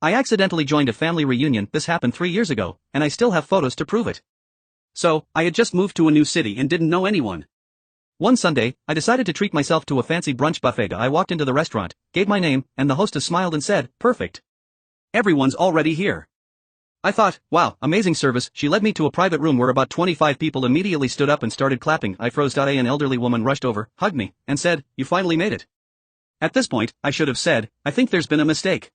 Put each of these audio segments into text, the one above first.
I accidentally joined a family reunion. This happened 3 years ago, and I still have photos to prove it. So, I had just moved to a new city and didn't know anyone. One Sunday, I decided to treat myself to a fancy brunch buffet. I walked into the restaurant, gave my name, and the hostess smiled and said, "Perfect. Everyone's already here." I thought, wow, amazing service. She led me to a private room where about 25 people immediately stood up and started clapping. I froze. An elderly woman rushed over, hugged me, and said, "You finally made it." At this point, I should have said, "I think there's been a mistake."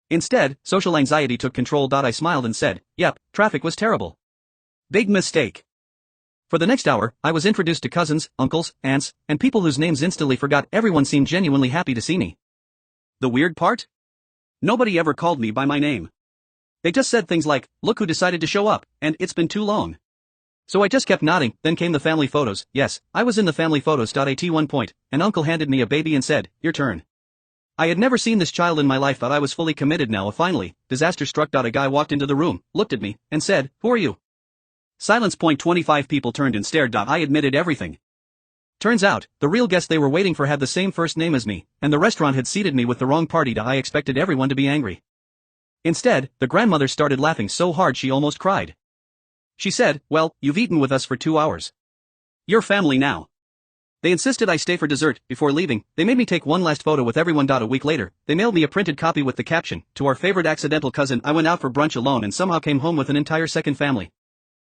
Instead, social anxiety took control. I smiled and said, "Yep, traffic was terrible. Big mistake." For the next hour, I was introduced to cousins, uncles, aunts, and people whose names instantly forgot. Everyone seemed genuinely happy to see me. The weird part? Nobody ever called me by my name. They just said things like, "Look who decided to show up," and "It's been too long." So I just kept nodding. Then came the family photos. Yes, I was in the family photos. At one point, an uncle handed me a baby and said, "Your turn." I had never seen this child in my life. Thought I was fully committed now. Finally, disaster struck. A guy walked into the room, looked at me, and said, "Who are you?" Silence. 25 people turned and stared. I admitted everything. Turns out, the real guest they were waiting for had the same first name as me, and the restaurant had seated me with the wrong party. I expected everyone to be angry. Instead, the grandmother started laughing so hard she almost cried. She said, "Well, you've eaten with us for 2 hours. You're family now." They insisted I stay for dessert. Before leaving, they made me take one last photo with everyone. A week later, they mailed me a printed copy with the caption, "To our favorite accidental cousin." I went out for brunch alone and somehow came home with an entire second family.